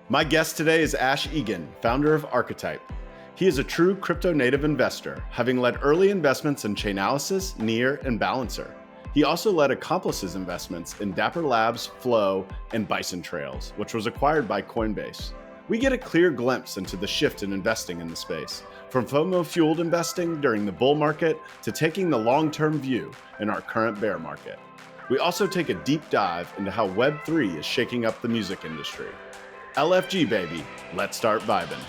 My guest today is Ash Egan, founder of Archetype. He is a true crypto-native investor, having led early investments in Chainalysis, Near, and Balancer. He also led Accomplice's investments in Dapper Labs, Flow, and Bison Trails, which was acquired by Coinbase. We get a clear glimpse into the shift in investing in the space, from FOMO-fueled investing during the bull market to taking the long-term view in our current bear market. We also take a deep dive into how Web3 is shaking up the music industry. LFG, baby, let's start vibing.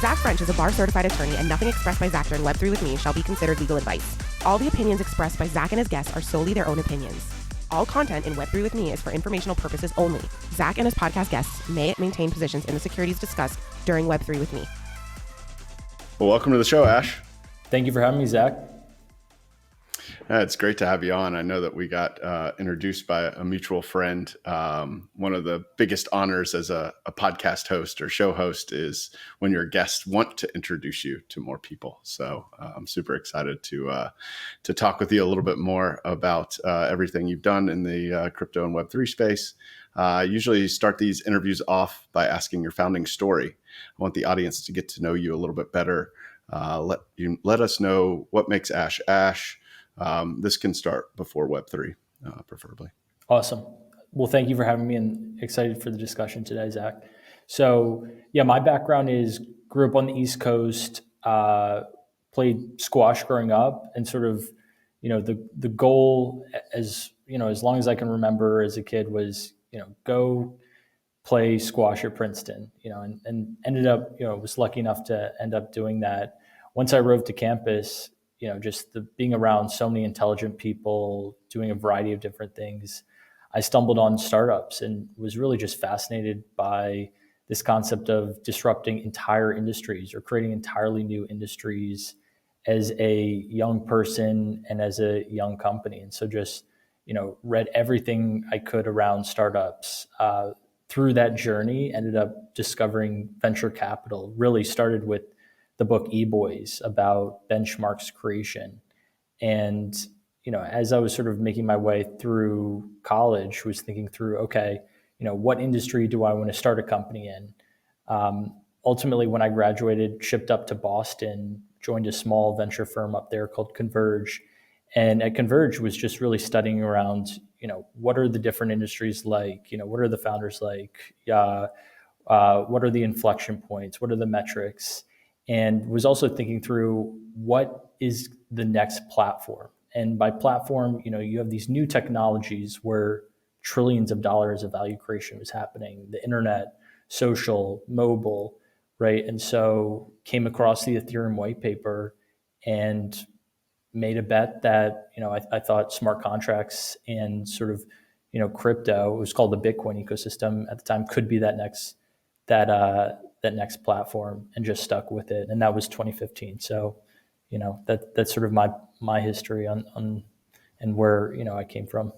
Zach French is a bar-certified attorney, and nothing expressed by Zach during Web3 with me shall be considered legal advice. All the opinions expressed by Zach and his guests are solely their own opinions. All content in Web3 with me is for informational purposes only. Zach and his podcast guests may maintain positions in the securities discussed during Web3 with me. Well, welcome to the show, Ash. Thank you for having me, Zach. It's great to have you on. I know that we got introduced by a mutual friend. One of the biggest honors as a podcast host or show host is when your guests want to introduce you to more people. So I'm super excited to talk with you a little bit more about everything you've done in the crypto and Web3 space. I usually start these interviews off by asking your founding story. I want the audience to get to know you a little bit better. Let us know what makes Ash Ash. This can start before Web3, preferably. Awesome. Well, thank you for having me, and excited for the discussion today, Zach. So yeah, my background is grew up on the East Coast, played squash growing up, and sort of, the goal as long as I can remember as a kid was, go play squash at Princeton, and ended up, was lucky enough to end up doing that. Once I roved to campus, just being around so many intelligent people doing a variety of different things, I stumbled on startups and was really just fascinated by this concept of disrupting entire industries or creating entirely new industries as a young person and as a young company. And so just, read everything I could around startups. Through that journey, ended up discovering venture capital. Really started with the book E-Boys about Benchmark's Curation. And, as I was sort of making my way through college, was thinking through, okay, what industry do I want to start a company in? Ultimately, when I graduated, shipped up to Boston, joined a small venture firm up there called Converge. And at Converge was just really studying around, what are the different industries like? What are the founders like? What are the inflection points? What are the metrics? And was also thinking through what is the next platform. And by platform, you have these new technologies where trillions of dollars of value creation was happening, the internet, social, mobile, right? And so came across the Ethereum white paper and made a bet that, I thought smart contracts and sort of, crypto, it was called the Bitcoin ecosystem at the time, could be that next platform, and just stuck with it. And that was 2015. So, that's sort of my history on and where, I came from.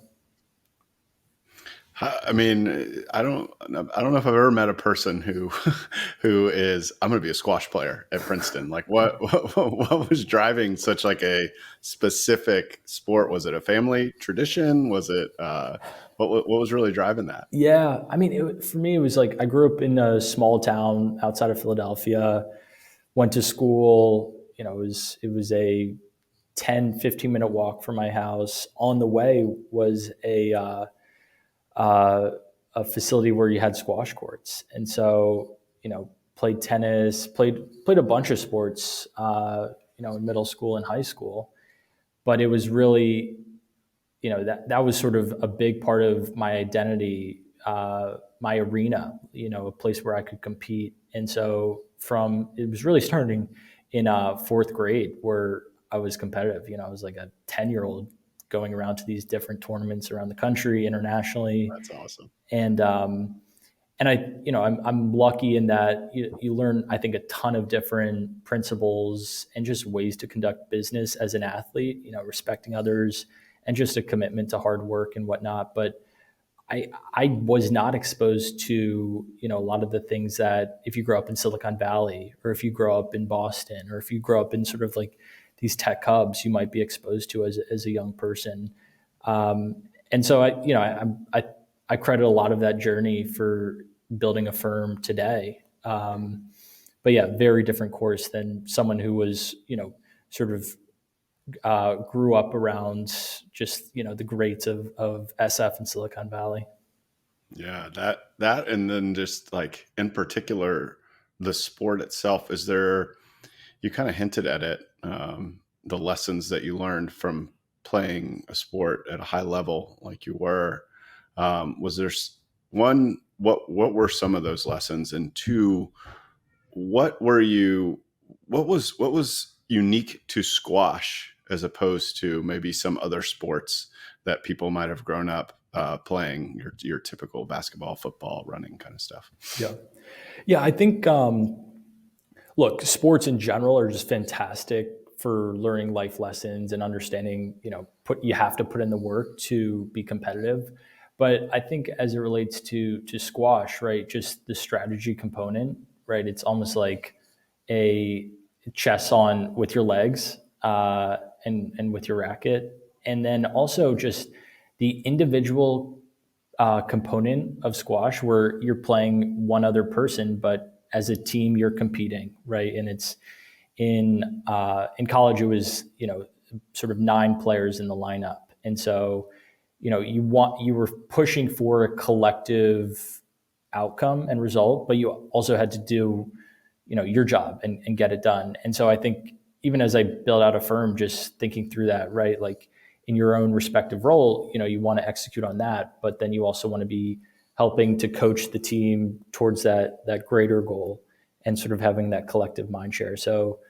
I mean, I don't know if I've ever met a person who is, I'm going to be a squash player at Princeton. Like what was driving such like a specific sport? Was it a family tradition? Was it, what was really driving that? Yeah. I mean, for me, it was like, I grew up in a small town outside of Philadelphia, went to school, it was a 10, 15-minute walk from my house. On the way was a facility where you had squash courts. And so, played tennis, played a bunch of sports, in middle school and high school. But it was really, that was sort of a big part of my identity, my arena, a place where I could compete. And so it was really starting in fourth grade where I was competitive. I was like a 10-year-old going around to these different tournaments around the country, internationally. That's awesome. And I'm lucky in that you learn, I think, a ton of different principles and just ways to conduct business as an athlete, respecting others and just a commitment to hard work and whatnot. But I was not exposed to, a lot of the things that if you grow up in Silicon Valley, or if you grow up in Boston, or if you grow up in sort of like these tech hubs, you might be exposed to as a young person. And so I I credit a lot of that journey for building a firm today. But yeah, very different course than someone who was, sort of grew up around just, the greats of SF and Silicon Valley. Yeah, that, and then just like in particular, the sport itself, you kind of hinted at it, the lessons that you learned from playing a sport at a high level like you were. Was there one, what were some of those lessons? And two, what was unique to squash as opposed to maybe some other sports that people might have grown up playing, your typical basketball, football, running kind of stuff? Yeah, I think, look, sports in general are just fantastic for learning life lessons and understanding, you have to put in the work to be competitive. But I think as it relates to squash, right, just the strategy component, right, it's almost like a chess on with your legs and with your racket. And then also just the individual component of squash where you're playing one other person, but as a team you're competing, right? And it's in college it was sort of 9 players in the lineup, and so you were pushing for a collective outcome and result, but you also had to do your job and get it done. And so I think even as I build out a firm, just thinking through that, right, like in your own respective role, you want to execute on that, but then you also want to be helping to coach the team towards that greater goal and sort of having that collective mind share. So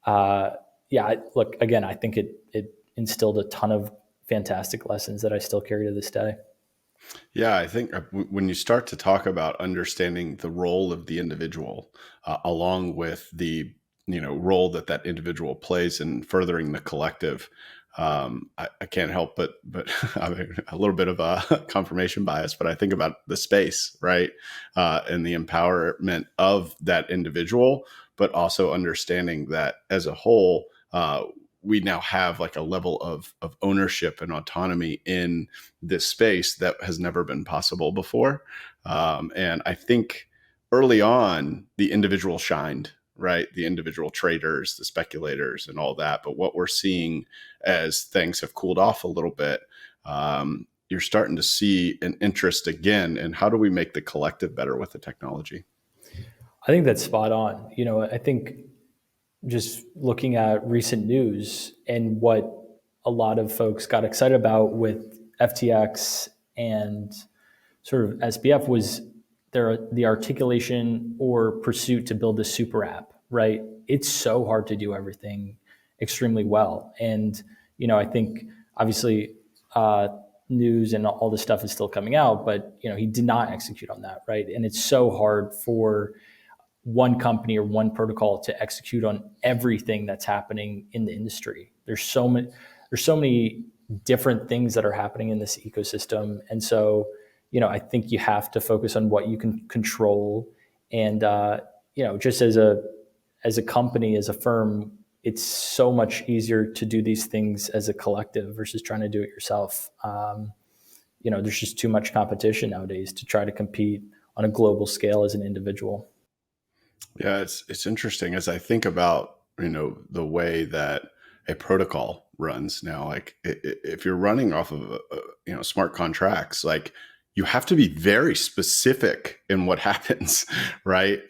look, again, I think it instilled a ton of fantastic lessons that I still carry to this day. Yeah, I think when you start to talk about understanding the role of the individual, along with the role that individual plays in furthering the collective, I can't help but I mean, a little bit of a confirmation bias, but I think about the space, right, and the empowerment of that individual, but also understanding that as a whole, we now have like a level of ownership and autonomy in this space that has never been possible before. And I think early on, the individual shined, right? The individual traders, the speculators and all that. But what we're seeing as things have cooled off a little bit, you're starting to see an interest again in how do we make the collective better with the technology? I think that's spot on. I think just looking at recent news and what a lot of folks got excited about with FTX and sort of SBF was the articulation or pursuit to build this super app, right? It's so hard to do everything extremely well. And, I think obviously news and all this stuff is still coming out, but, he did not execute on that, right? And it's so hard for one company or one protocol to execute on everything that's happening in the industry. There's so many different things that are happening in this ecosystem. And so, I think you have to focus on what you can control. And, just as a company, as a firm, it's so much easier to do these things as a collective versus trying to do it yourself. There's just too much competition nowadays to try to compete on a global scale as an individual. Yeah, it's interesting as I think about, the way that a protocol runs now. Like if you're running off of, smart contracts, like you have to be very specific in what happens, right?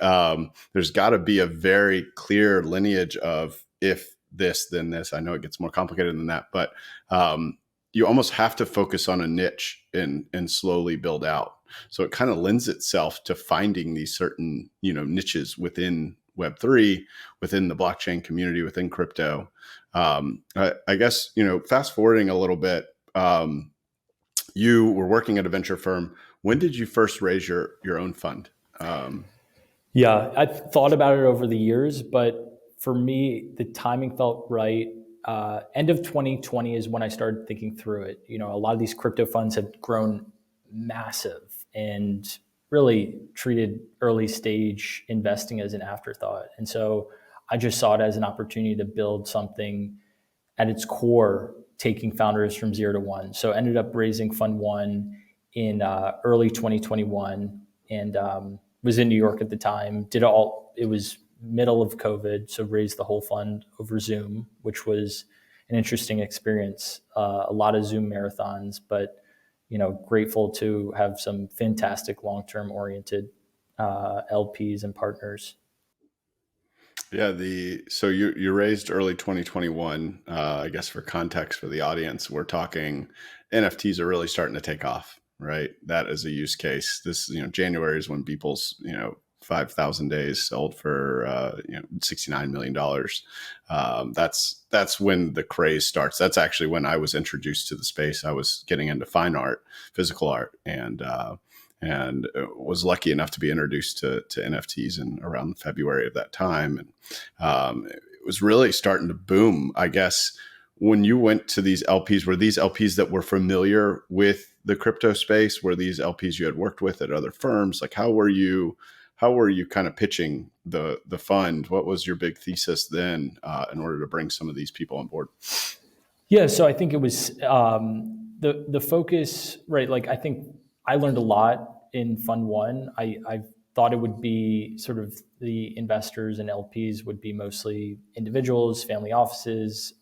There's got to be a very clear lineage of if this, then this. I know it gets more complicated than that, but you almost have to focus on a niche and slowly build out. So it kind of lends itself to finding these certain, niches within Web3, within the blockchain community, within crypto. I guess, fast forwarding a little bit, you were working at a venture firm. When did you first raise your own fund? Yeah, I thought about it over the years, but for me, the timing felt right. End of 2020 is when I started thinking through it. A lot of these crypto funds had grown massive and really treated early stage investing as an afterthought. And so I just saw it as an opportunity to build something at its core, taking founders from 0 to 1. So ended up raising Fund 1 in early 2021, and was in New York at the time. It was middle of COVID, so raised the whole fund over Zoom, which was an interesting experience. A lot of Zoom marathons, but grateful to have some fantastic long-term oriented LPs and partners. Yeah, so you raised early 2021. I guess for context for the audience, we're talking NFTs are really starting to take off, right? That is a use case. This, January is when Beeple's, 5,000 days sold for $69 million. That's when the craze starts. That's actually when I was introduced to the space. I was getting into fine art, physical art, and was lucky enough to be introduced to NFTs in around February of that time. And it was really starting to boom, I guess. When you went to these LPs, were these LPs that were familiar with the crypto space? Were these LPs you had worked with at other firms? Like, how were you kind of pitching the fund? What was your big thesis then in order to bring some of these people on board? Yeah, so I think it was the focus, right? Like, I think I learned a lot in Fund One. I thought it would be sort of the investors and LPs would be mostly individuals, family offices,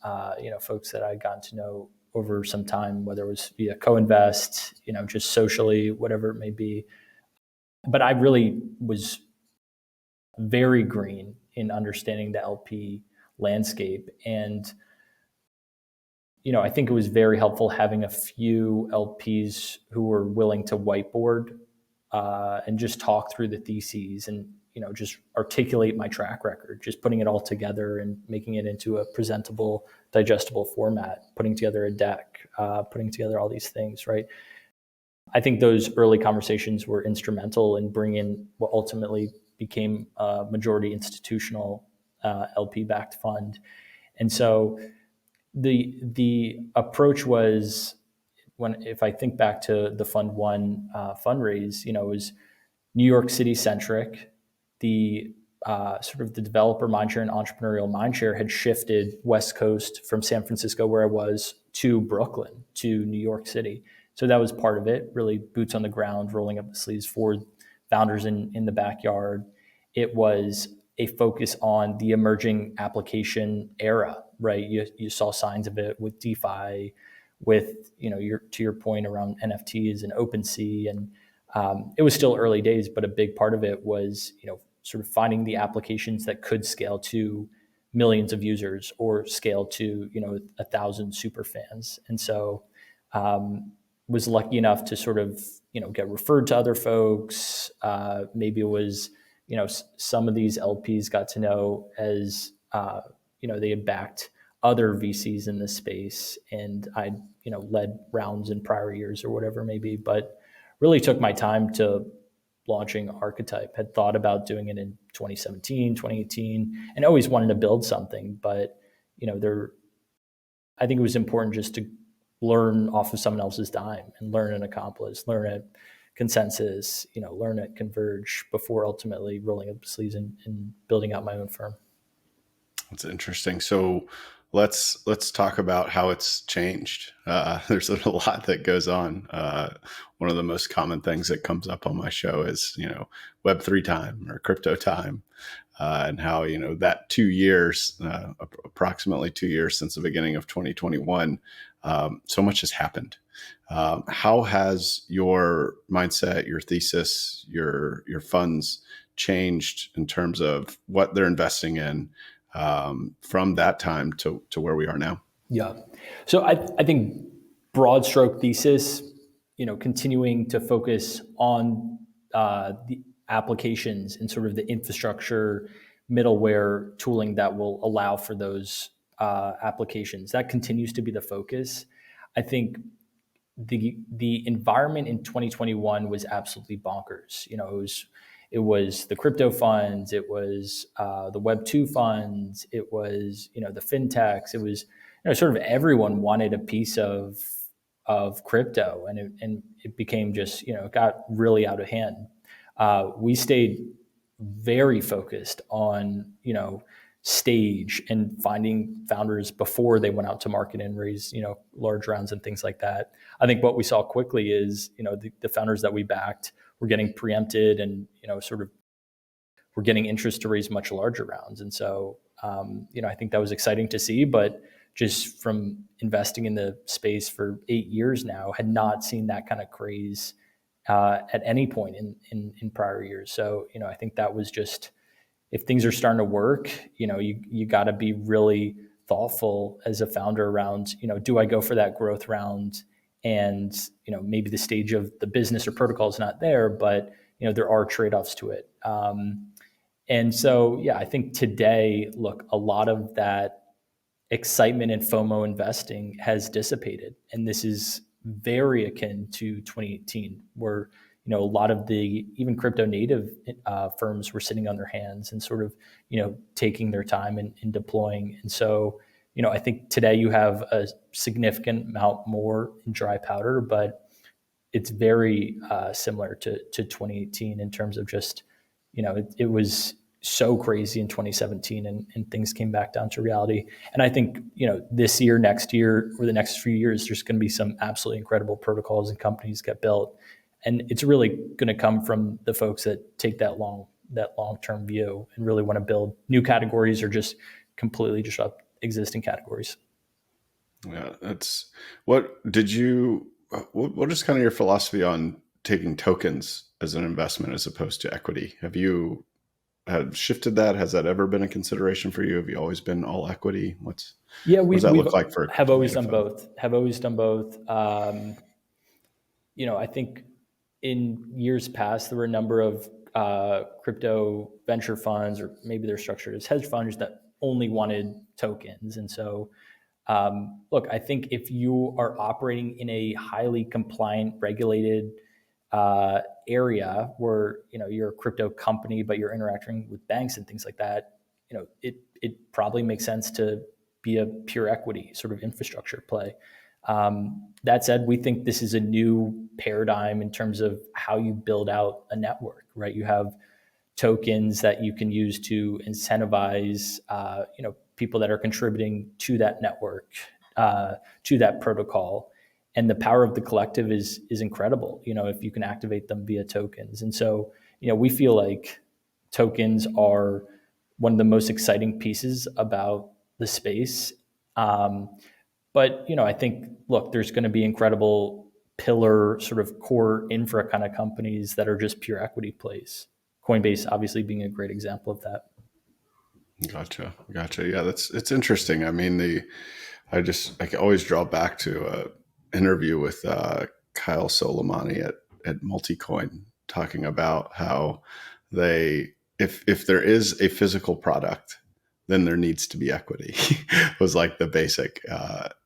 folks that I'd gotten to know over some time, whether it was via co-invest, just socially, whatever it may be. But I really was very green in understanding the LP landscape. And I think it was very helpful having a few LPs who were willing to whiteboard and just talk through the theses and, just articulate my track record, just putting it all together and making it into a presentable, digestible format, putting together a deck, putting together all these things, right? I think those early conversations were instrumental in bringing what ultimately became a majority institutional LP-backed fund. And so the approach was, if I think back to the Fund One fundraise, it was New York City centric. The sort of the developer mindshare and entrepreneurial mindshare had shifted West Coast from San Francisco, where I was, to Brooklyn, to New York City. So that was part of it, really boots on the ground, rolling up the sleeves for founders in the backyard. It was a focus on the emerging application era, right? You saw signs of it with DeFi, with to your point around NFTs and OpenSea, and it was still early days, but a big part of it was sort of finding the applications that could scale to millions of users or scale to 1,000 super fans. And so was lucky enough to sort of get referred to other folks. Maybe it was some of these LPs got to know as they had backed other VCs in this space, and I'd led rounds in prior years or whatever it may be, but really took my time to launching Archetype. Had thought about doing it in 2017, 2018, and always wanted to build something, but I think it was important just to learn off of someone else's dime and learn at Accomplice, learn at Consensus, learn at Converge before ultimately rolling up the sleeves and building out my own firm. That's interesting. So let's talk about how it's changed. There's a lot that goes on. One of the most common things that comes up on my show is, Web3 time or crypto time, and how, that 2 years, approximately 2 years since the beginning of 2021, so much has happened. How has your mindset, your thesis, your funds changed in terms of what they're investing in from that time to where we are now? Yeah. So I think broad stroke thesis, continuing to focus on the applications and sort of the infrastructure, middleware tooling that will allow for those applications. That continues to be the focus. I think the environment in 2021 was absolutely bonkers. It was the crypto funds, it was the Web2 funds, it was the fintechs, it was sort of everyone wanted a piece of crypto, and it became just it got really out of hand. We stayed very focused on stage and finding founders before they went out to market and raise, large rounds and things like that. I think what we saw quickly is, the founders that we backed were getting preempted and, sort of we're getting interest to raise much larger rounds. And so, I think that was exciting to see, but just from investing in the space for 8 years now, had not seen that kind of craze at any point in prior years. So, I think that was just, if things are starting to work, you got to be really thoughtful as a founder around, do I go for that growth round? And, maybe the stage of the business or protocol is not there, but, there are trade-offs to it. And so, yeah, I think today, look, a lot of that excitement and FOMO investing has dissipated. And this is very akin to 2018, where, a lot of the even crypto native firms were sitting on their hands and sort of, taking their time in deploying. And so, I think today you have a significant amount more in dry powder, but it's very similar to 2018 in terms of just, it was so crazy in 2017 and things came back down to reality. And I think, this year, next year, or the next few years, there's going to be some absolutely incredible protocols and companies get built. And it's really going to come from the folks that take that long-term view and really want to build new categories or just completely disrupt existing categories. Yeah, what is kind of your philosophy on taking tokens as an investment as opposed to equity? Have you shifted that? Has that ever been a consideration for you? Have you always been all equity? What does that look like for? Have always done both. I think in years past, there were a number of crypto venture funds, or maybe they're structured as hedge funds, that only wanted tokens. And so, look, I think if you are operating in a highly compliant, regulated area where, you're a crypto company, but you're interacting with banks and things like that, it probably makes sense to be a pure equity sort of infrastructure play. That said, we think this is a new paradigm in terms of how you build out a network, right? You have tokens that you can use to incentivize, people that are contributing to that network, to that protocol. And the power of the collective is incredible, if you can activate them via tokens. And so, we feel like tokens are one of the most exciting pieces about the space. But, I think, look, there's going to be incredible pillar sort of core infra kind of companies that are just pure equity plays. Coinbase obviously being a great example of that. Gotcha. Yeah, it's interesting. I mean, I can always draw back to an interview with Kyle Soleimani at Multicoin, talking about how if there is a physical product, then there needs to be equity. Was like the basic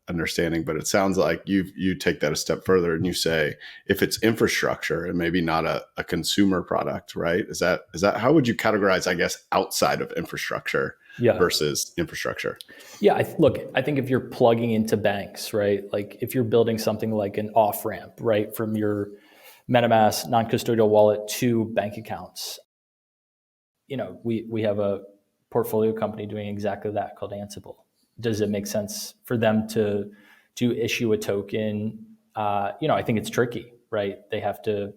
understanding. But it sounds like you take that a step further and you say, if it's infrastructure and maybe not a consumer product, right? Is that how would you categorize, I guess, outside of infrastructure versus infrastructure? Yeah, I think if you're plugging into banks, right? Like if you're building something like an off ramp, right, from your MetaMask non-custodial wallet to bank accounts, we have a portfolio company doing exactly that called Ansible. Does it make sense for them to issue a token? I think it's tricky, right? They have to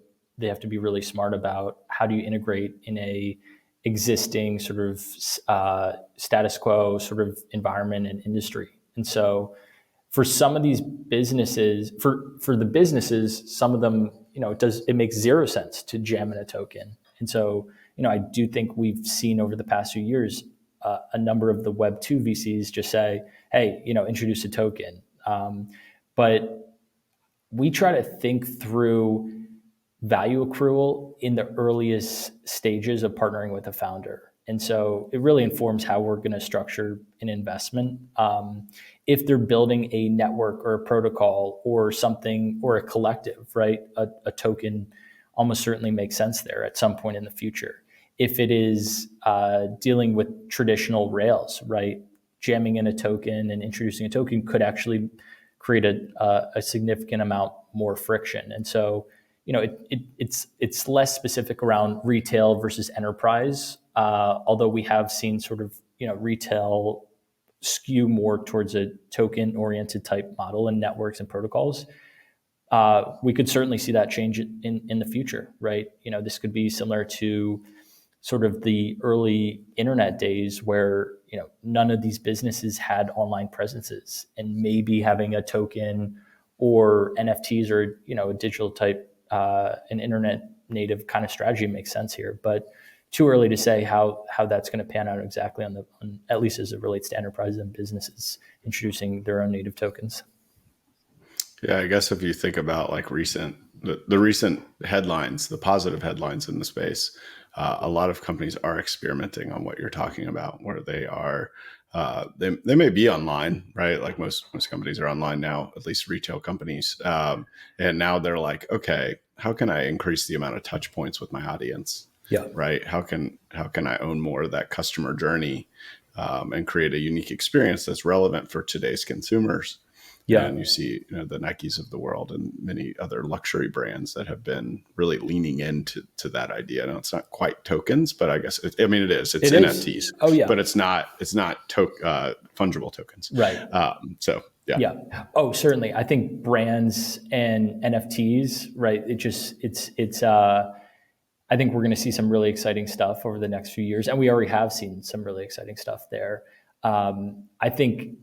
be really smart about how do you integrate in a existing sort of status quo sort of environment and industry. And so for some of these businesses, for the businesses, some of them, it makes zero sense to jam in a token. And so, I do think we've seen over the past few years a number of the Web2 VCs just say, hey, introduce a token. But we try to think through value accrual in the earliest stages of partnering with a founder. And so it really informs how we're going to structure an investment. If they're building a network or a protocol or something, or a collective, right? A token almost certainly makes sense there at some point in the future. If it is dealing with traditional Rails, right? Jamming in a token and introducing a token could actually create a significant amount more friction. And so, it's less specific around retail versus enterprise. Although we have seen sort of, retail skew more towards a token oriented type model and networks and protocols, we could certainly see that change in the future, right? This could be similar to sort of the early internet days where none of these businesses had online presences, and maybe having a token or NFTs or a digital type, an internet native kind of strategy makes sense here. But too early to say how that's going to pan out exactly on at least as it relates to enterprises and businesses introducing their own native tokens. Yeah, I guess if you think about like the recent headlines, the positive headlines in the space, a lot of companies are experimenting on what you're talking about, where they are, they may be online, right? Like most companies are online now, at least retail companies. And now they're like, okay, how can I increase the amount of touch points with my audience? Yeah. Right. How can I own more of that customer journey, and create a unique experience that's relevant for today's consumers? Yeah. And you see, the Nikes of the world and many other luxury brands that have been really leaning into that idea. Now, it's not quite tokens, but I guess it is. It's NFTs. Is. Oh yeah. But it's not fungible tokens. Right. So yeah. Yeah. Oh, certainly. I think brands and NFTs, right? I think we're going to see some really exciting stuff over the next few years, and we already have seen some really exciting stuff there. I think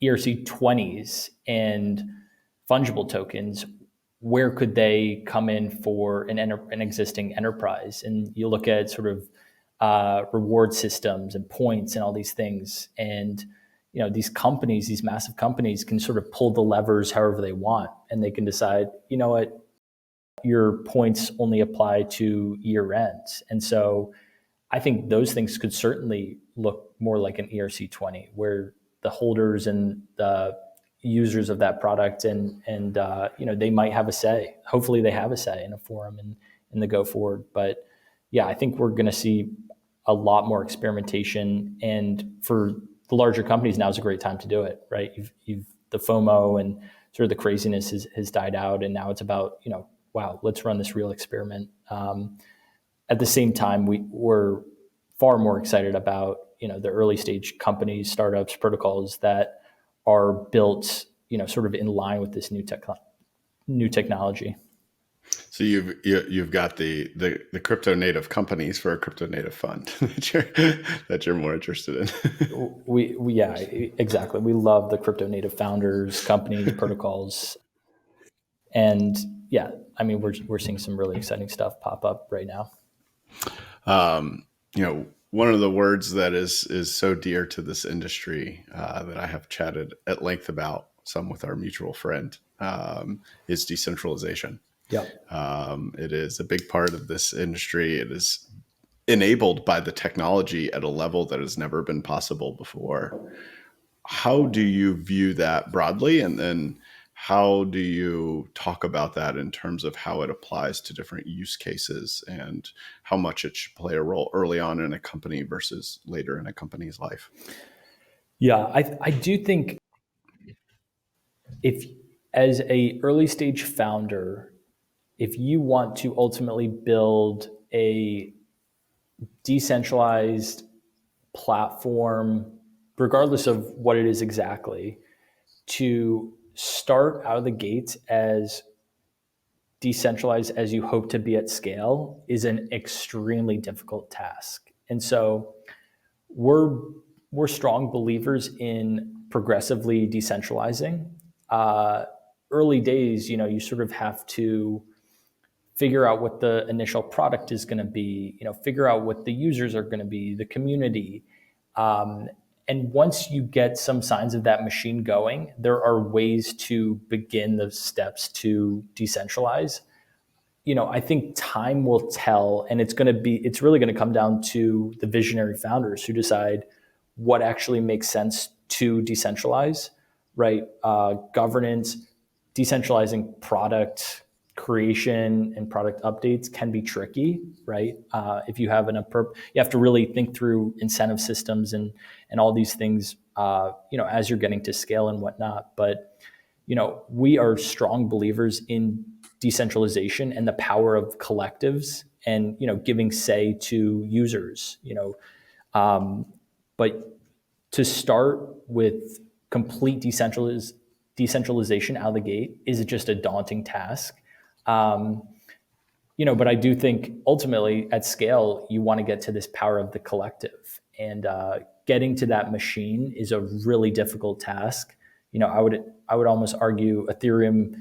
ERC20s and fungible tokens, where could they come in for an existing enterprise? And you look at sort of reward systems and points and all these things, and these companies, these massive companies, can sort of pull the levers however they want, and they can decide, what, your points only apply to year end. And so I think those things could certainly look more like an ERC20, where the holders and the users of that product and they might have a say. Hopefully they have a say in a forum in the go forward. But yeah, I think we're going to see a lot more experimentation, and for the larger companies, now is a great time to do it, right? You've the FOMO and sort of the craziness has died out, and now it's about, wow, let's run this real experiment. At the same time, we're far more excited about, the early stage companies, startups, protocols that are built, sort of in line with this new technology. So you've got the crypto native companies for a crypto native fund that you're more interested in. Yeah, exactly. We love the crypto native founders, companies, protocols, and yeah, we're seeing some really exciting stuff pop up right now. One of the words that is so dear to this industry, that I have chatted at length about some with our mutual friend, is decentralization. Yeah. It is a big part of this industry. It is enabled by the technology at a level that has never been possible before. How do you view that broadly? And then how do you talk about that in terms of how it applies to different use cases and how much it should play a role early on in a company versus later in a company's life? Yeah, I do think if, as a early stage founder, if you want to ultimately build a decentralized platform, regardless of what it is exactly, to start out of the gates as decentralized as you hope to be at scale is an extremely difficult task. And so we're strong believers in progressively decentralizing. Early days, you sort of have to figure out what the initial product is going to be, figure out what the users are going to be, the community. And once you get some signs of that machine going, there are ways to begin the steps to decentralize. I think time will tell, and it's really going to come down to the visionary founders who decide what actually makes sense to decentralize, right? Governance, decentralizing product creation and product updates can be tricky, right? If you have you have to really think through incentive systems and all these things, as you're getting to scale and whatnot. But, we are strong believers in decentralization and the power of collectives and, giving say to users. But to start with complete decentralization out of the gate is just a daunting task. But I do think ultimately at scale, you want to get to this power of the collective, and getting to that machine is a really difficult task. I would almost argue Ethereum,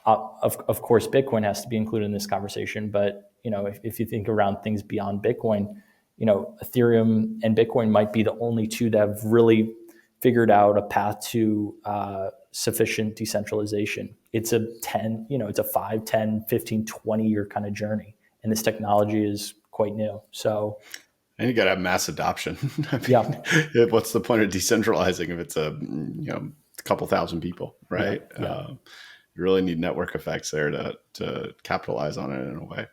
of course, Bitcoin has to be included in this conversation. But if you think around things beyond Bitcoin, Ethereum and Bitcoin might be the only two that have really figured out a path to sufficient decentralization. It's a 5, 10, 15, 20-year kind of journey. And this technology is quite new. So, and you got to have mass adoption. What's the point of decentralizing if it's a couple thousand people, right? Yeah. You really need network effects there to capitalize on it in a way.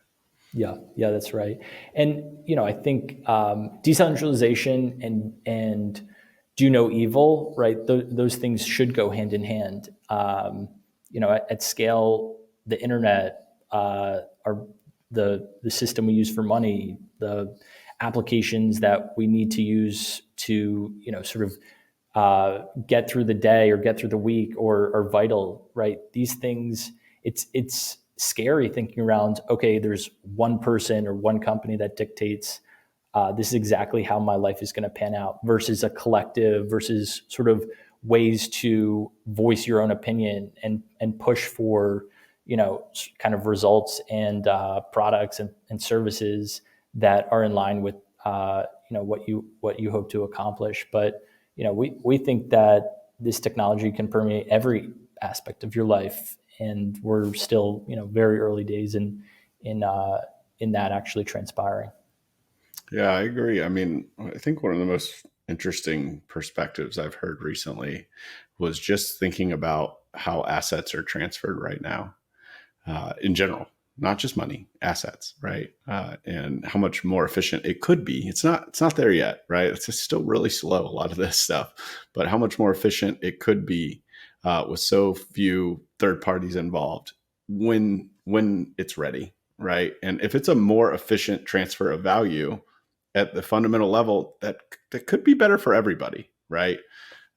Yeah, that's right. And I think decentralization and do no evil, right? Those things should go hand in hand. At scale, the internet, the system we use for money, the applications that we need to use to sort of get through the day or get through the week are vital, right? These things, it's scary thinking around, okay, there's one person or one company that dictates this is exactly how my life is going to pan out, versus a collective, versus sort of ways to voice your own opinion and push for kind of results and products and services that are in line with what you hope to accomplish. But we think that this technology can permeate every aspect of your life, and we're still very early days in that actually transpiring. Yeah, I agree. I mean, I think one of the most interesting perspectives I've heard recently was just thinking about how assets are transferred right now, in general, not just money, assets, right? And how much more efficient it could be. It's not there yet, right? It's just still really slow, a lot of this stuff, but how much more efficient it could be with so few third parties involved when it's ready, right? And if it's a more efficient transfer of value at the fundamental level, that could be better for everybody, right?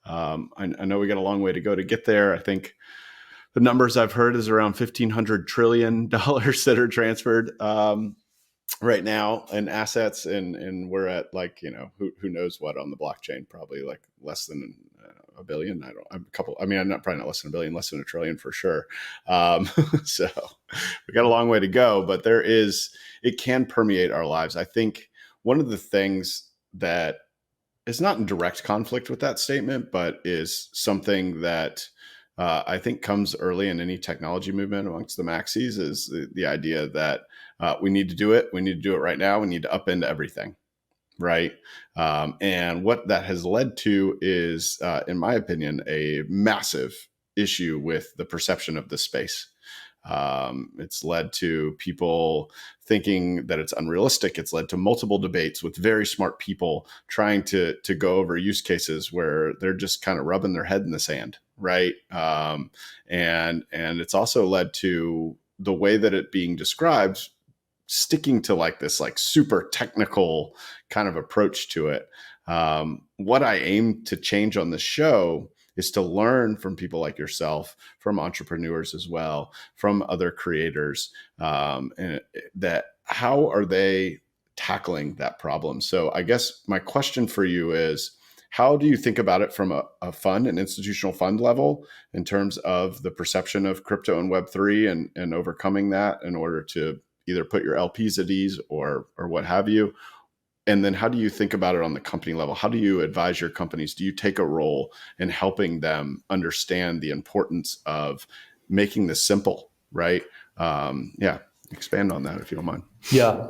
I know we got a long way to go to get there. I think the numbers I've heard is around $1,500 trillion that are transferred right now in assets, and we're at who knows what on the blockchain, probably like less than a billion. I'm probably not less than a billion, less than $1 trillion for sure. So we got a long way to go, but it can permeate our lives. I think one of the things that is not in direct conflict with that statement, but is something that I think comes early in any technology movement amongst the maxis, is the idea that we need to do it. We need to do it right now. We need to upend everything, right? And what that has led to is, in my opinion, a massive issue with the perception of the space. It's led to people thinking that it's unrealistic. It's led to multiple debates with very smart people trying to go over use cases where they're just kind of rubbing their head in the sand, right? And it's also led to the way that it being described sticking to this super technical kind of approach to it. What I aim to change on this show is to learn from people like yourself, from entrepreneurs as well, from other creators, and that how are they tackling that problem? So I guess my question for you is, how do you think about it from a fund, an institutional fund level, in terms of the perception of crypto and Web3 and overcoming that in order to either put your LPs at ease or what have you? And then how do you think about it on the company level? How do you advise your companies? Do you take a role in helping them understand the importance of making this simple, right? Expand on that if you don't mind. Yeah.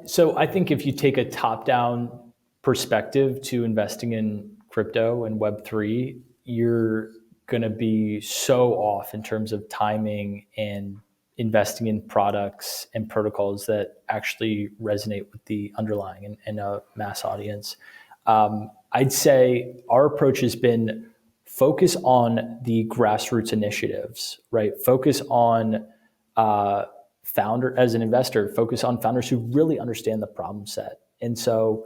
So I think if you take a top-down perspective to investing in crypto and Web3, you're going to be so off in terms of timing and investing in products and protocols that actually resonate with the underlying and a mass audience. I'd say our approach has been focus on the grassroots initiatives, right? Focus on as an investor, focus on founders who really understand the problem set. And so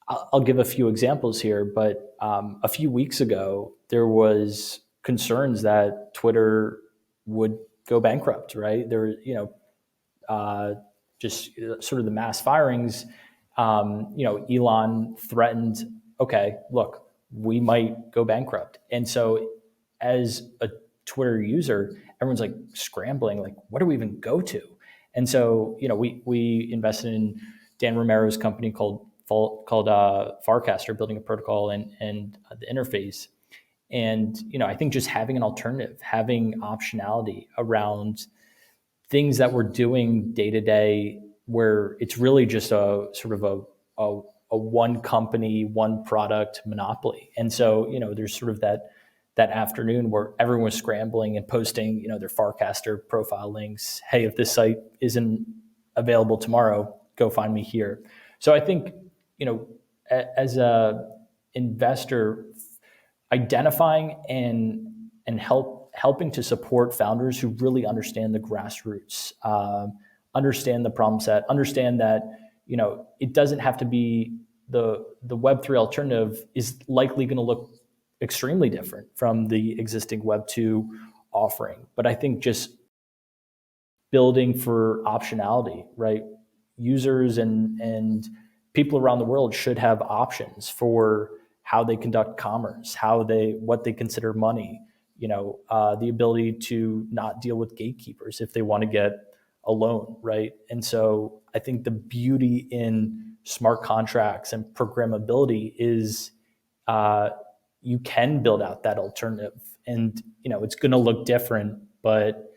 I'll give a few examples here, but a few weeks ago, there was concerns that Twitter would go bankrupt, right? There, just sort of the mass firings. Elon threatened, okay, look, we might go bankrupt. And so as a Twitter user, everyone's like scrambling, like, what do we even go to? And so, we invested in Dan Romero's company called Farcaster, building a protocol and the interface. And, I think just having an alternative, having optionality around things that we're doing day to day, where it's really just a sort of a one company, one product monopoly. And so, there's sort of that afternoon where everyone was scrambling and posting, their Farcaster profile links. Hey, if this site isn't available tomorrow, go find me here. So I think, as a investor, identifying and helping to support founders who really understand the grassroots, understand the problem set, understand that it doesn't have to be the Web3 alternative is likely going to look extremely different from the existing Web2 offering. But I think just building for optionality, right? Users and people around the world should have options for how they conduct commerce, what they consider money, the ability to not deal with gatekeepers if they want to get a loan, right? And so I think the beauty in smart contracts and programmability is you can build out that alternative, and it's going to look different, but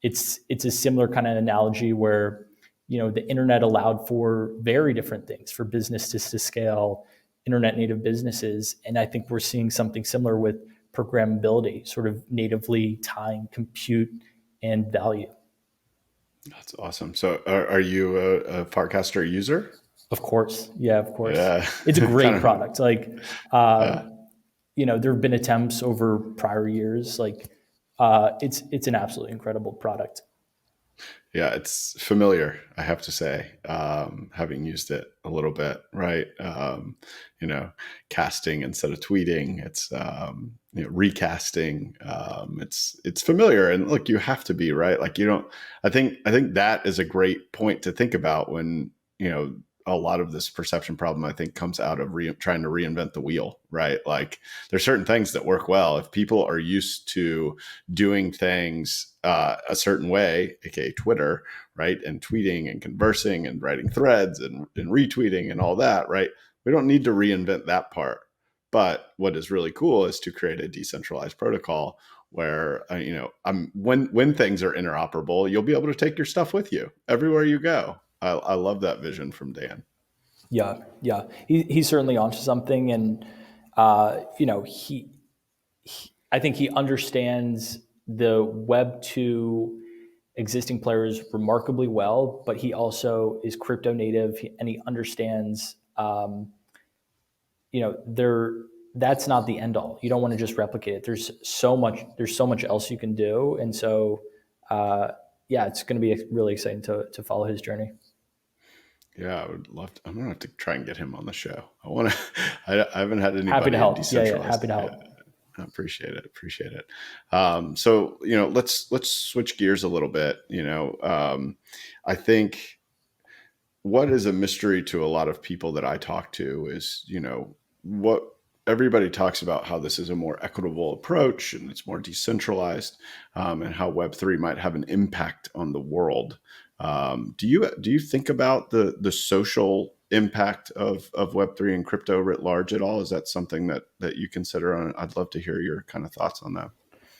it's a similar kind of analogy where the internet allowed for very different things for businesses to scale internet native businesses, and I think we're seeing something similar with programmability, sort of natively tying compute and value. That's awesome. So are you a Farcaster user? Of course. Yeah, of course. Yeah. It's a great product. Like, there have been attempts over prior years. Like, it's an absolutely incredible product. Yeah, it's familiar, I have to say, having used it a little bit, right? Casting instead of tweeting, it's recasting. It's familiar, and look, you have to be, right. Like I think that is a great point to think about when a lot of this perception problem, I think, comes out of trying to reinvent the wheel, right? Like there's certain things that work well. If people are used to doing things a certain way, aka Twitter, right? And tweeting and conversing and writing threads and retweeting and all that, right? We don't need to reinvent that part. But what is really cool is to create a decentralized protocol where, when things are interoperable, you'll be able to take your stuff with you everywhere you go. I love that vision from Dan. Yeah. He's certainly onto something, and he I think he understands the Web2 existing players remarkably well, but he also is crypto native, and he understands that's not the end all. You don't want to just replicate it. There's so much else you can do, and so it's going to be really exciting to follow his journey. Yeah, I would love to. I'm gonna have to try and get him on the show. I haven't had anybody. Happy to help. Yeah, happy to help. I appreciate it. So let's switch gears a little bit. I think what is a mystery to a lot of people that I talk to is what everybody talks about, how this is a more equitable approach and it's more decentralized, and how Web3 might have an impact on the world. Do you think about the social impact of Web3 and crypto writ large at all? Is that something that you consider? I'd love to hear your kind of thoughts on that.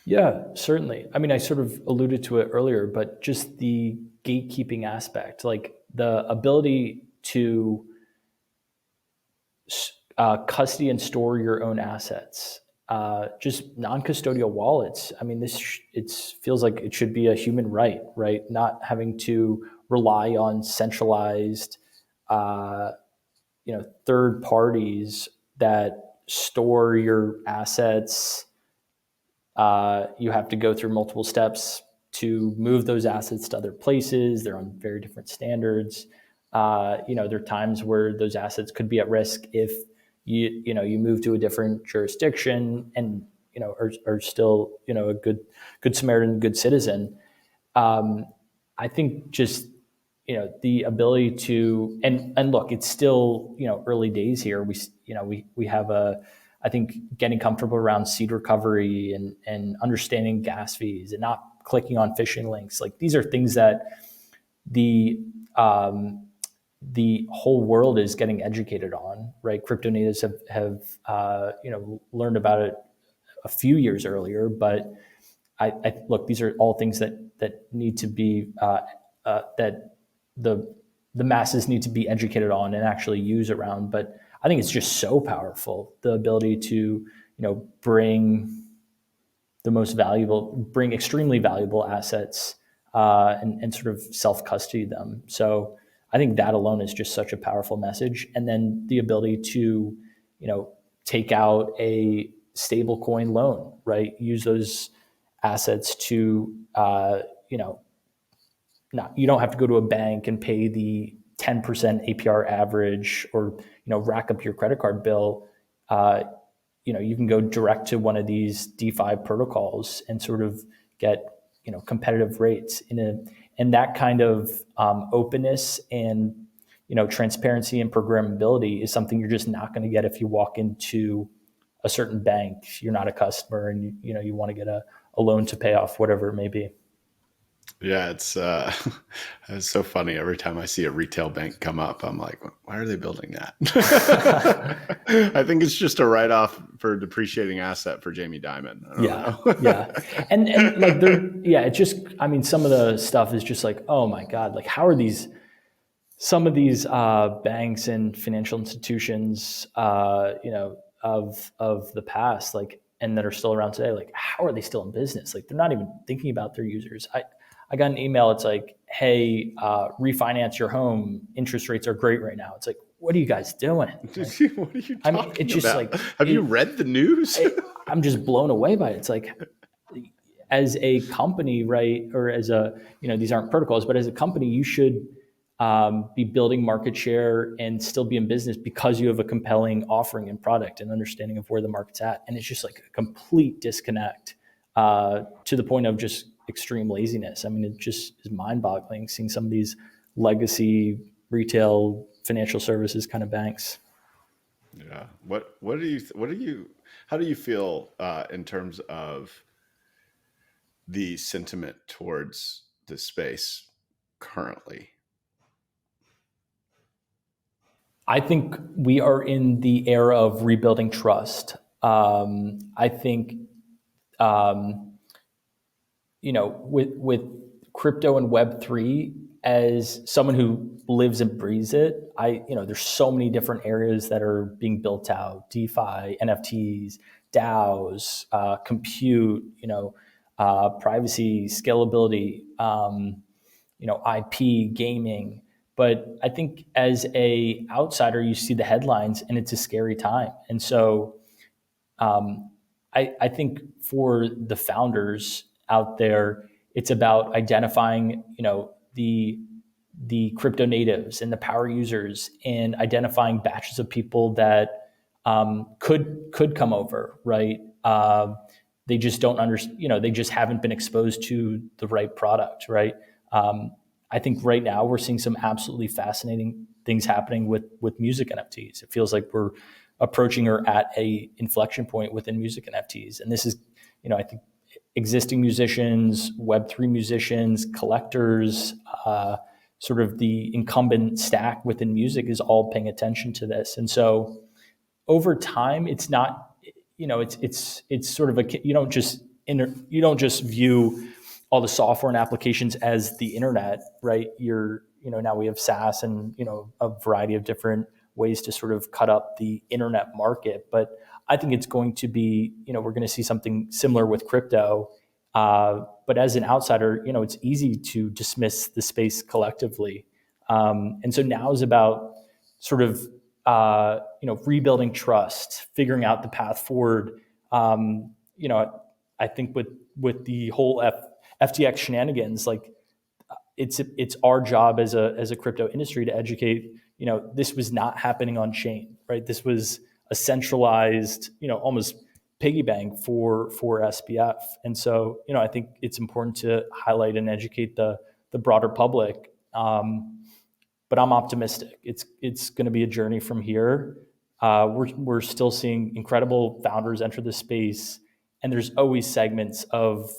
Yeah, certainly. I mean, I sort of alluded to it earlier, but just the gatekeeping aspect, like the ability to custody and store your own assets, just non-custodial wallets. I mean, it feels like it should be a human right? Not having to rely on centralized, third parties that store your assets. You have to go through multiple steps to move those assets to other places. They're on very different standards. There are times where those assets could be at risk if you move to a different jurisdiction and are still a good Samaritan, good citizen. I think just the ability to and look, it's still early days here. We have I think getting comfortable around seed recovery and understanding gas fees and not clicking on phishing links. Like these are things that the whole world is getting educated on, right? Crypto natives have learned about it a few years earlier, but I look, these are all things that need to be that the masses need to be educated on and actually use around. But I think it's just so powerful, the ability to bring extremely valuable assets and sort of self-custody them. So I think that alone is just such a powerful message. And then the ability to take out a stable coin loan, right? Use those assets to you don't have to go to a bank and pay the 10% APR average or rack up your credit card bill. You can go direct to one of these DeFi protocols and sort of get competitive rates and that kind of openness and transparency and programmability is something you're just not going to get if you walk into a certain bank. You're not a customer and you want to get a loan to pay off whatever it may be. Yeah, it's so funny. Every time I see a retail bank come up, I'm like, why are they building that? I think it's just a write-off for a depreciating asset for Jamie Dimon. I don't know. Yeah. And like it's just, I mean, some of the stuff is just like, oh my God, like how are some of these banks and financial institutions, of the past, like, and that are still around today, like, how are they still in business? Like, they're not even thinking about their users. I got an email. It's like, hey, refinance your home. Interest rates are great right now. It's like, what are you guys doing? Like, what are you talking it's just about? like, have you read the news? I'm just blown away by it. It's like, as a company, right? Or as these aren't protocols, but as a company, you should be building market share and still be in business because you have a compelling offering and product and understanding of where the market's at. And it's just like a complete disconnect to the point of just extreme laziness. I mean, it just is mind-boggling seeing some of these legacy retail financial services kind of banks. Yeah. How do you feel in terms of the sentiment towards the space currently? I think we are in the era of rebuilding trust. I think, with crypto and Web3, as someone who lives and breathes it, there's so many different areas that are being built out: DeFi, NFTs, DAOs, compute, privacy, scalability, IP, gaming. But I think as a outsider, you see the headlines and it's a scary time. And so I think for the founders out there, it's about identifying, the crypto natives and the power users and identifying batches of people that could come over, right? They just don't understand, they just haven't been exposed to the right product, right? I think right now we're seeing some absolutely fascinating things happening with music NFTs. It feels like we're approaching or at a inflection point within music NFTs. And this is, I think existing musicians, Web3 musicians, collectors, sort of the incumbent stack within music is all paying attention to this. And so over time, it's not, it's sort of you don't just view all the software and applications as the internet, right? Now we have SaaS and, a variety of different ways to sort of cut up the internet market. But I think it's going to be, we're going to see something similar with crypto. But as an outsider, it's easy to dismiss the space collectively. And so now is about sort of, rebuilding trust, figuring out the path forward. I think with the whole FTX shenanigans, like it's our job as a crypto industry to educate, this was not happening on chain, right? This was a centralized, almost piggy bank for SPF. And so, I think it's important to highlight and educate the broader public. But I'm optimistic. It's going to be a journey from here. We're still seeing incredible founders enter the space, and there's always segments of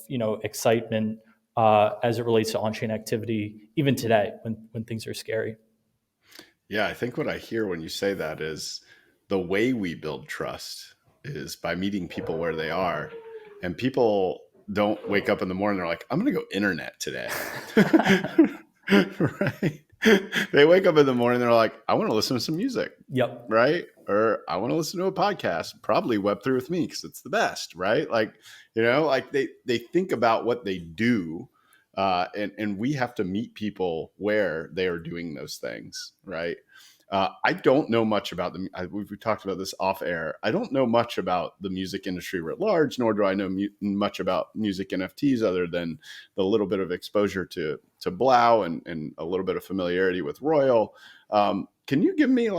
excitement as it relates to on-chain activity, even today when things are scary. Yeah, I think what I hear when you say that is the way we build trust is by meeting people where they are, and people don't wake up in the morning, they're like, I'm going to go internet today. Right? They wake up in the morning, they're like, I want to listen to some music. Yep. Right? Or I want to listen to a podcast, probably Web3 with me because it's the best, right? Like, like they think about what they do, and we have to meet people where they are doing those things, right? I don't know much about them. We've talked about this off air. I don't know much about the music industry writ large, nor do I know much about music NFTs other than the little bit of exposure to Blau and a little bit of familiarity with Royal. Can you give me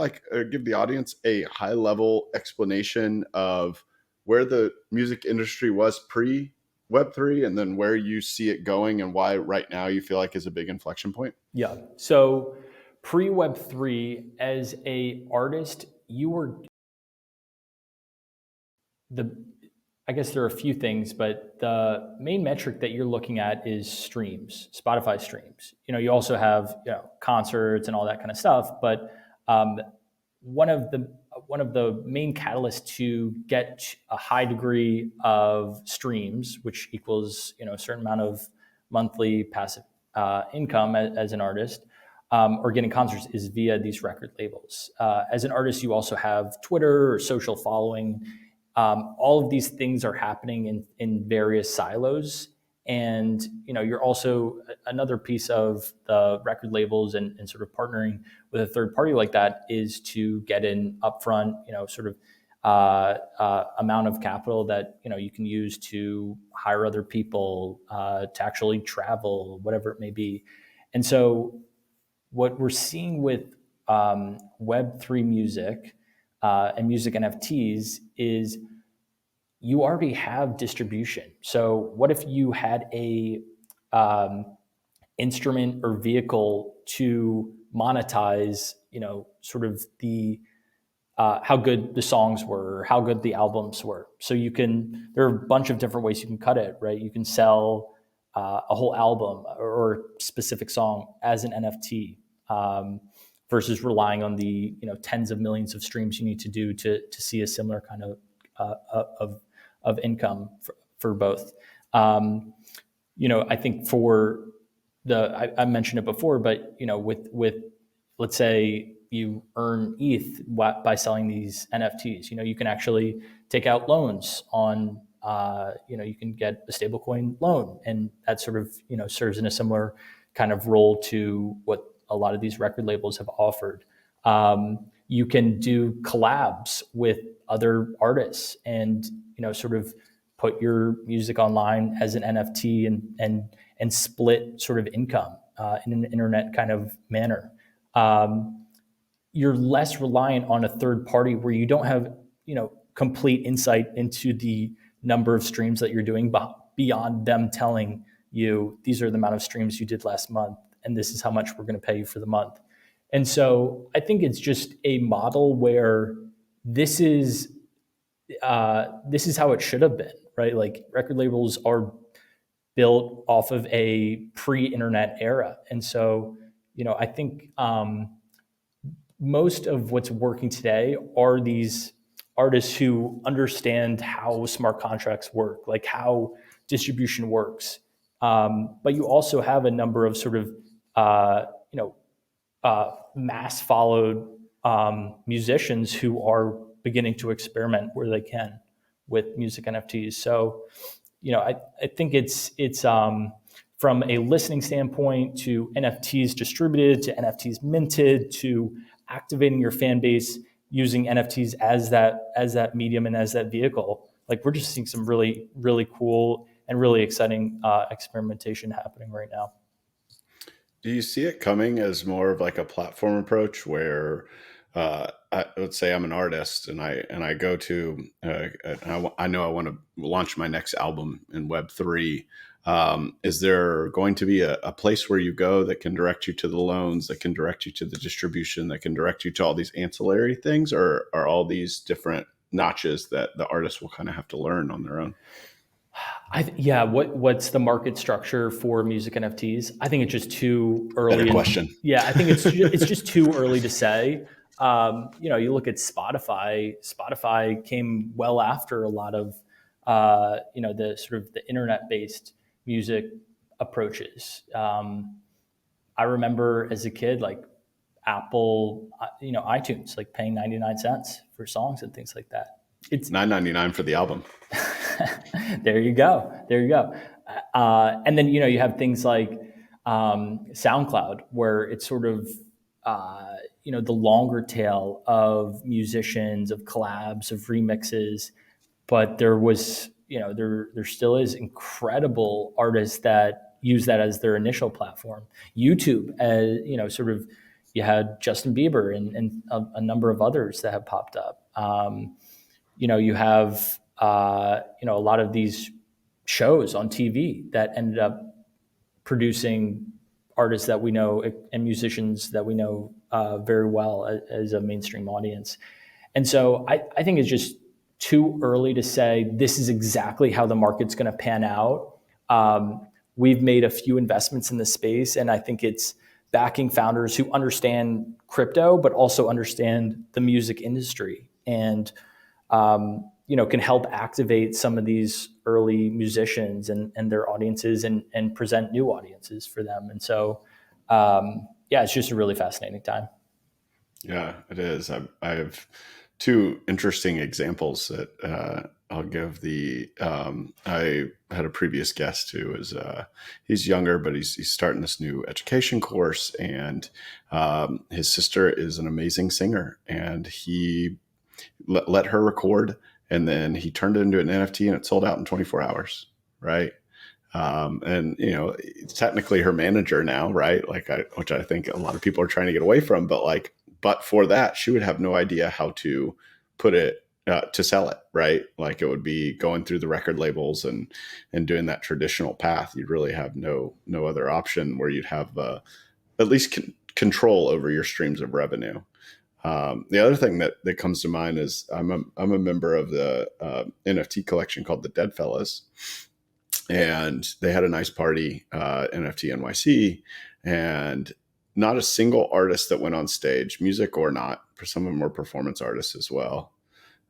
give the audience a high level explanation of where the music industry was pre Web3 and then where you see it going and why right now you feel like is a big inflection point? Yeah. So pre-Web3, as a artist, you were I guess there are a few things, but the main metric that you're looking at is streams, Spotify streams. You also have concerts and all that kind of stuff, but one of the main catalysts to get a high degree of streams, which equals a certain amount of monthly passive income as an artist, or getting concerts, is via these record labels. As an artist, you also have Twitter or social following. All of these things are happening in various silos. And, you're also another piece of the record labels and sort of partnering with a third party like that is to get an upfront, amount of capital that, you can use to hire other people, to actually travel, whatever it may be. And so what we're seeing with Web3 music and music NFTs is you already have distribution. So what if you had a instrument or vehicle to monetize, sort of the how good the songs were, or how good the albums were. So there are a bunch of different ways you can cut it, right? You can sell a whole album or a specific song as an NFT, versus relying on the tens of millions of streams you need to do to see a similar kind of income for both. I think for I mentioned it before, but with let's say you earn ETH by selling these NFTs. You can actually take out loans on. You can get a stablecoin loan, and that sort of serves in a similar kind of role to what a lot of these record labels have offered. You can do collabs with other artists, and sort of put your music online as an NFT and split sort of income in an internet kind of manner. You're less reliant on a third party where you don't have complete insight into the number of streams that you're doing beyond them telling you these are the amount of streams you did last month and this is how much we're going to pay you for the month. And so I think it's just a model where this is how it should have been, right? Like record labels are built off of a pre-internet era. And so, I think most of what's working today are these artists who understand how smart contracts work, like how distribution works. But you also have a number of sort of, mass followed musicians who are beginning to experiment where they can with music NFTs. So, I think it's from a listening standpoint to NFTs distributed to NFTs minted to activating your fan base using NFTs as that medium and as that vehicle. Like we're just seeing some really, really cool and really exciting experimentation happening right now. Do you see it coming as more of like a platform approach where, let's say I'm an artist and I go to, I know I want to launch my next album in Web3. Is there going to be a place where you go that can direct you to the loans, that can direct you to the distribution, that can direct you to all these ancillary things, or are all these different notches that the artist will kind of have to learn on their own? What's the market structure for music NFTs? I think it's just too Better early. question. I think it's just too early to say. You look at Spotify. Spotify came well after a lot of the sort of the internet-based music approaches. I remember as a kid, like Apple, iTunes, like paying 99 cents for songs and things like that. It's $9.99 for the album. There you go. And then, you have things like SoundCloud, where it's sort of, the longer tail of musicians, of collabs, of remixes. But there was, there still is incredible artists that use that as their initial platform. YouTube, as, sort of, you had Justin Bieber and a number of others that have popped up. You have, a lot of these shows on TV that ended up producing artists that we know and musicians that we know very well as a mainstream audience. And so I think it's just too early to say this is exactly how the market's going to pan out. We've made a few investments in the space, and I think it's backing founders who understand crypto, but also understand the music industry and can help activate some of these early musicians and their audiences and present new audiences for them. And so, it's just a really fascinating time. Yeah, it is. I have two interesting examples that I'll give. I had a previous guest who is he's younger, but he's starting this new education course, and his sister is an amazing singer, and he let her record, and then he turned it into an NFT, and it sold out in 24 hours, right? And it's technically her manager now, right? Which I think a lot of people are trying to get away from, but for that, she would have no idea how to put it to sell it, right? Like, it would be going through the record labels and doing that traditional path. You'd really have no other option where you'd have at least control over your streams of revenue. The other thing that comes to mind is I'm a member of the NFT collection called the Dead Fellas, and they had a nice party, NFT NYC, and not a single artist that went on stage, music or not. For some of them were performance artists as well.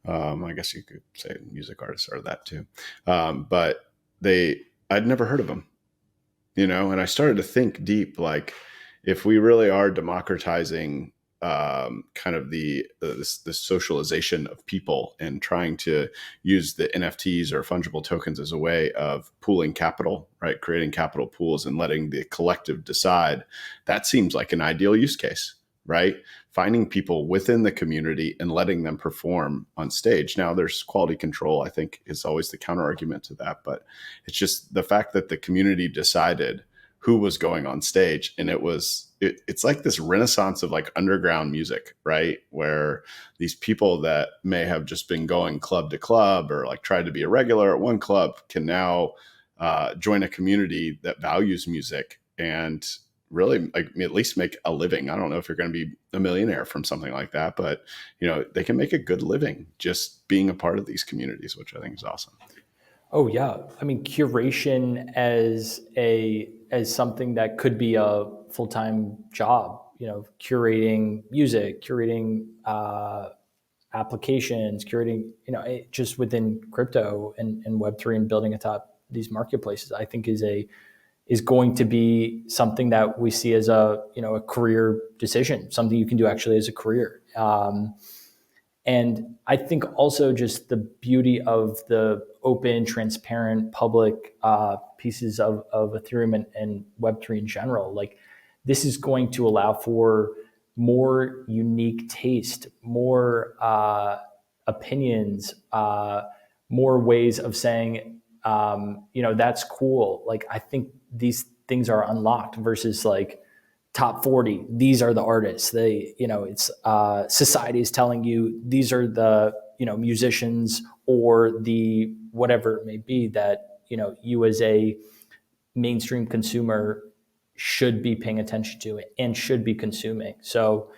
I guess you could say music artists are that too. But I'd never heard of them, and I started to think deep, like, if we really are democratizing kind of the socialization of people and trying to use the NFTs or fungible tokens as a way of pooling capital, right? Creating capital pools and letting the collective decide. That seems like an ideal use case, right? Finding people within the community and letting them perform on stage. Now, there's quality control, I think, is always the counter argument to that, but it's just the fact that the community decided who was going on stage, and it's like this renaissance of like underground music, right? Where these people that may have just been going club to club or like tried to be a regular at one club can now join a community that values music and really, like, at least make a living. I don't know if you're going to be a millionaire from something like that, but they can make a good living just being a part of these communities, which I think is awesome. Oh yeah, I mean, curation as something that could be a full-time job. Curating music, curating applications, curating just within crypto and Web3 and building atop these marketplaces, I think is going to be something that we see as a career decision, something you can do actually as a career. And I think also just the beauty of the open, transparent, public pieces of Ethereum and Web3 in general. Like, this is going to allow for more unique taste, more opinions, more ways of saying, that's cool. Like, I think these things are unlocked versus like top 40, these are the artists. They, it's society is telling you these are the, musicians or the whatever it may be that, you as a mainstream consumer should be paying attention to it and should be consuming. So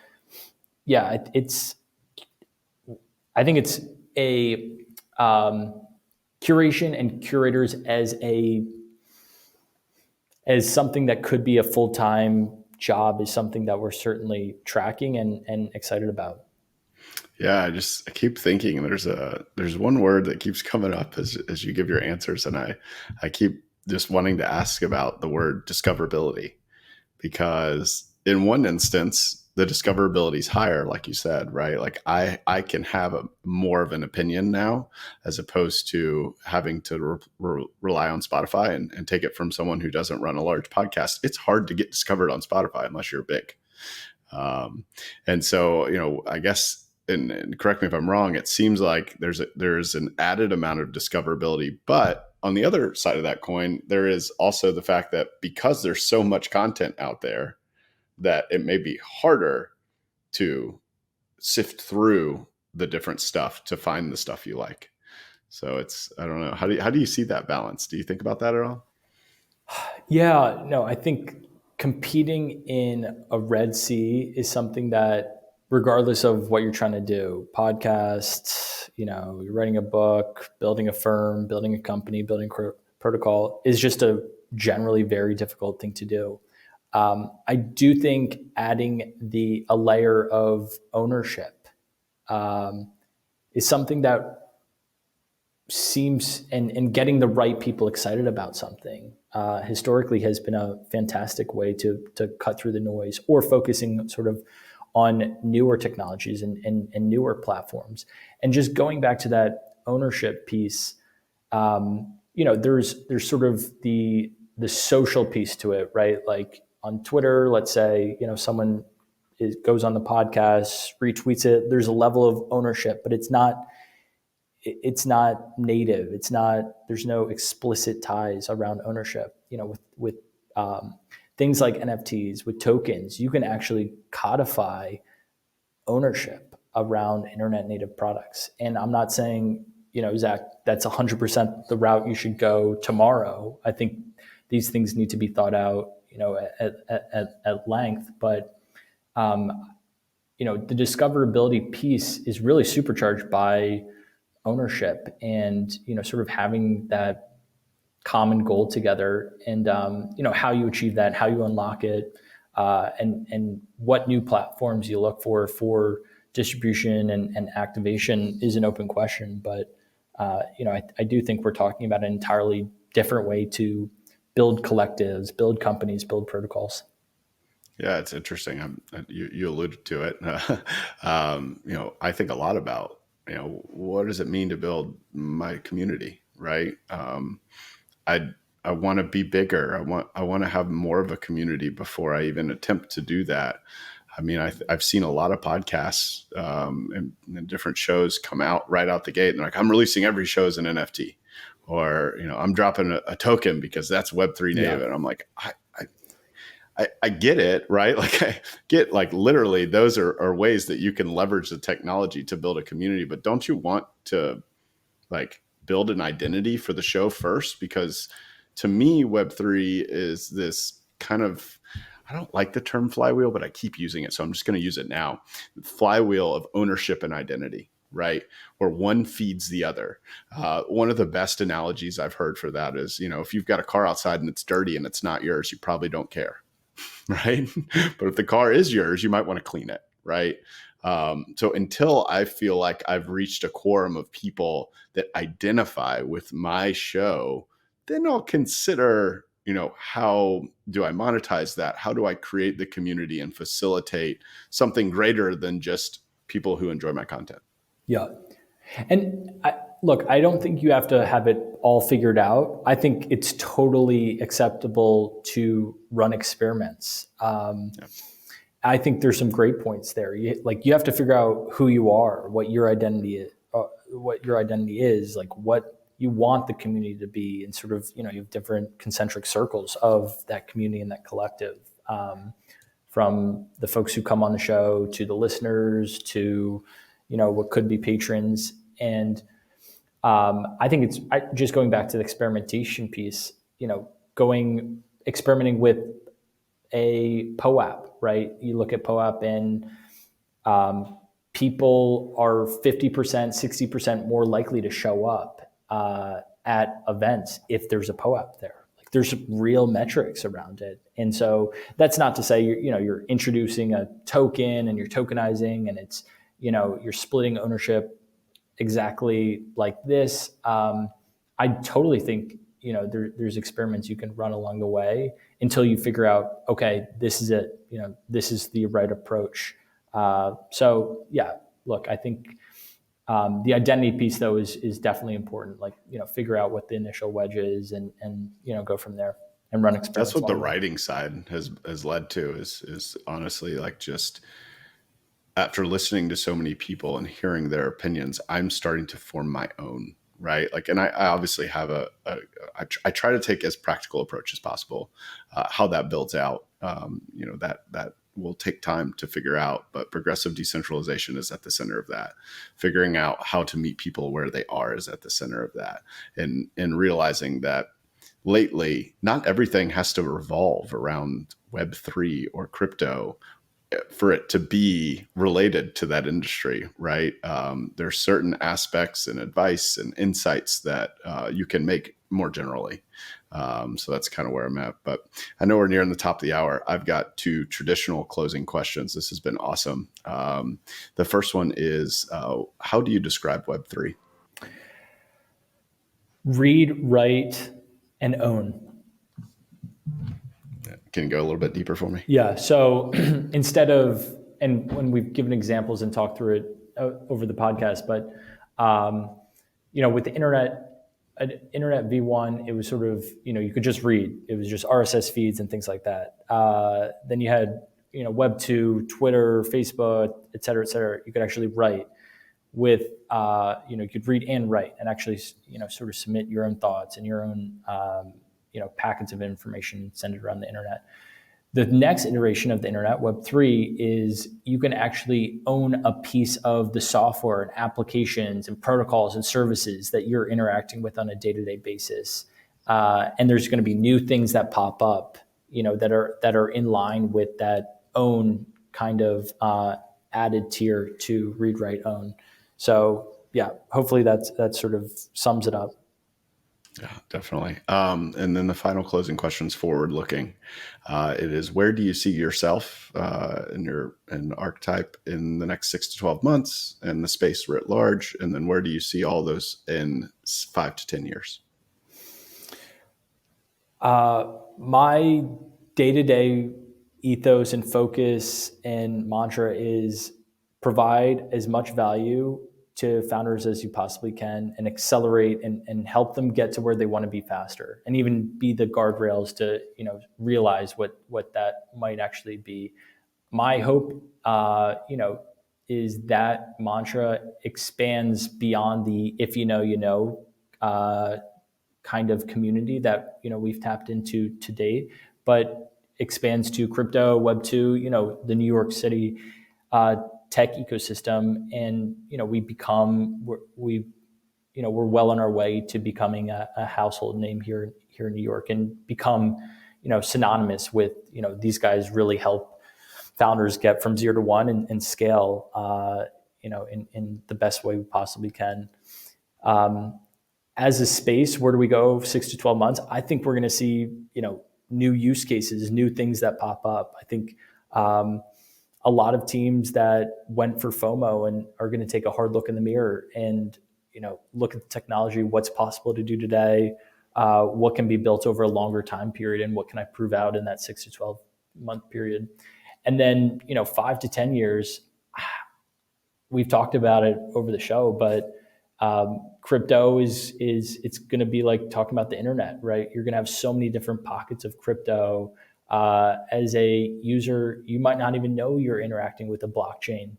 yeah, I think it's a curation and curators as something that could be a full-time job is something that we're certainly tracking and excited about. Yeah, I keep thinking there's one word that keeps coming up as you give your answers, and I keep just wanting to ask about the word discoverability, because in one instance the discoverability is higher, like you said, right? Like I can have more of an opinion now, as opposed to having to rely on Spotify and take it from someone who doesn't run a large podcast. It's hard to get discovered on Spotify unless you're big. And so, I guess, and correct me if I'm wrong, it seems like there's an added amount of discoverability, but on the other side of that coin, there is also the fact that because there's so much content out there, that it may be harder to sift through the different stuff to find the stuff you like. So I don't know. How do you see that balance? Do you think about that at all? Yeah, no, I think competing in a Red Sea is something that, regardless of what you're trying to do, podcasts, you're writing a book, building a firm, building a company, building protocol, is just a generally very difficult thing to do. I do think adding a layer of ownership is something that seems, and getting the right people excited about something historically has been a fantastic way to cut through the noise, or focusing sort of on newer technologies and newer platforms. And just going back to that ownership piece, there's sort of the social piece to it, right? Like on Twitter, let's say, someone goes on the podcast, retweets it. There's a level of ownership, but it's not native. There's no explicit ties around ownership. With things like NFTs, with tokens, you can actually codify ownership around internet native products. And I'm not saying, Zach, that's 100% the route you should go tomorrow. I think these things need to be thought out, at length. But, the discoverability piece is really supercharged by ownership and, sort of having that common goal together, and, how you achieve that, how you unlock it, and what new platforms you look for distribution and activation is an open question. But, I do think we're talking about an entirely different way to build collectives, build companies, build protocols. Yeah, it's interesting. You alluded to it. I think a lot about, what does it mean to build my community, right? I want to be bigger. I want to have more of a community before I even attempt to do that. I mean, I've seen a lot of podcasts and different shows come out right out the gate, and they're like, I'm releasing every show as an NFT, or I'm dropping a token because that's Web3 native. Yeah. And I'm like, I get it, right? Like I get, like, literally those are ways that you can leverage the technology to build a community, but don't you want to like build an identity for the show first? Because to me, Web3 is this kind of, I don't like the term flywheel, but I keep using it, so I'm just going to use it now. Flywheel of ownership and identity, right? Where one feeds the other. One of the best analogies I've heard for that is, if you've got a car outside and it's dirty and it's not yours, you probably don't care, right? But if the car is yours, you might want to clean it, right? So until I feel like I've reached a quorum of people that identify with my show, then I'll consider, how do I monetize that? How do I create the community and facilitate something greater than just people who enjoy my content? Yeah. And I don't think you have to have it all figured out. I think it's totally acceptable to run experiments. I think there's some great points there. You have to figure out who you are, what your identity is, like what you want the community to be, and sort of, you have different concentric circles of that community and that collective. from the folks who come on the show to the listeners to, what could be patrons. And I think it's just going back to the experimentation piece, experimenting with a POAP, right? You look at POAP and people are 50%, 60% more likely to show up at events if there's a POAP there. Like there's real metrics around it. And so that's not to say you're introducing a token and you're tokenizing and it's, you're splitting ownership exactly like this. I totally think, there's experiments you can run along the way until you figure out, okay, this is it. This is the right approach. So yeah, look, I think the identity piece though is definitely important. Like, figure out what the initial wedge is and go from there and run experiments. That's what the writing side has led to is honestly like just after listening to so many people and hearing their opinions, I'm starting to form my own, right? Like, and I obviously have I try to take as practical approach as possible. How that builds out, that will take time to figure out, but progressive decentralization is at the center of that. Figuring out how to meet people where they are is at the center of that. And realizing that lately, not everything has to revolve around Web3 or crypto for it to be related to that industry, right? There's certain aspects and advice and insights that you can make more generally. So that's kind of where I'm at. But I know we're nearing the top of the hour. I've got 2 traditional closing questions. This has been awesome. The first one is, how do you describe Web3? Read, write, and own. Can you go a little bit deeper for me? Yeah. So instead of, and when we've given examples and talked through it over the podcast, but, with the internet V1, it was sort of, you could just read. It was just RSS feeds and things like that. Then you had, Web 2, Twitter, Facebook, et cetera, et cetera. You could actually write with, you could read and write and actually, sort of submit your own thoughts and your own, packets of information, send it around the internet. The next iteration of the internet, Web3, is you can actually own a piece of the software and applications and protocols and services that you're interacting with on a day-to-day basis. And there's going to be new things that pop up, that are in line with that own kind of added tier to read, write, own. So yeah, hopefully that sort of sums it up. Yeah, definitely. And then the final closing question is forward looking. It is, where do you see yourself in Archetype in the next 6 to 12 months and the space writ large? And then where do you see all those in 5 to 10 years? My day-to-day ethos and focus and mantra is provide as much value to founders as you possibly can and accelerate and help them get to where they want to be faster and even be the guardrails to, realize what that might actually be. My hope, is that mantra expands beyond the, if you know, kind of community that, we've tapped into to date, but expands to crypto, Web 2, the New York City, tech ecosystem, and we're well on our way to becoming a household name here in New York and become synonymous with these guys really help founders get from 0 to 1 and scale in the best way we possibly can. As a space, where do we go 6 to 12 months? I think we're going to see new use cases, new things that pop up. I think a lot of teams that went for FOMO and are going to take a hard look in the mirror and, look at the technology, what's possible to do today, what can be built over a longer time period, and what can I prove out in that 6 to 12 month period. And then, 5 to 10 years, we've talked about it over the show, but crypto is it's going to be like talking about the internet, right? You're going to have so many different pockets of crypto. As a user, you might not even know you're interacting with a blockchain,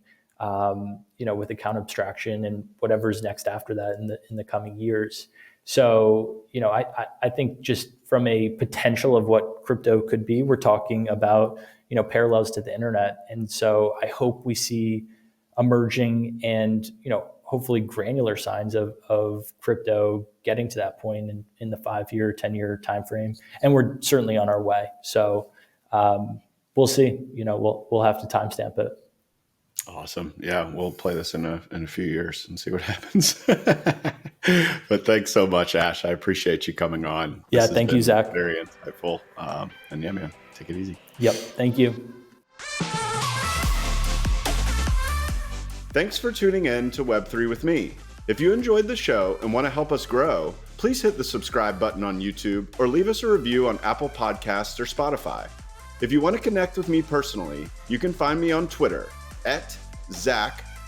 with account abstraction and whatever's next after that in the coming years. So, I think just from a potential of what crypto could be, we're talking about, parallels to the internet. And so I hope we see emerging and, hopefully granular signs of crypto getting to that point in the 5-year, 10-year timeframe. And we're certainly on our way. So we'll see. We'll have to timestamp it. Awesome. Yeah, we'll play this in a few years and see what happens. But thanks so much, Ash. I appreciate you coming on. Yeah, thank you, Zach. Very insightful. And yeah, man, take it easy. Yep. Thank you. Thanks for tuning in to Web3 with me. If you enjoyed the show and want to help us grow, please hit the subscribe button on YouTube or leave us a review on Apple Podcasts or Spotify. If you want to connect with me personally, you can find me on Twitter @Zach_French_.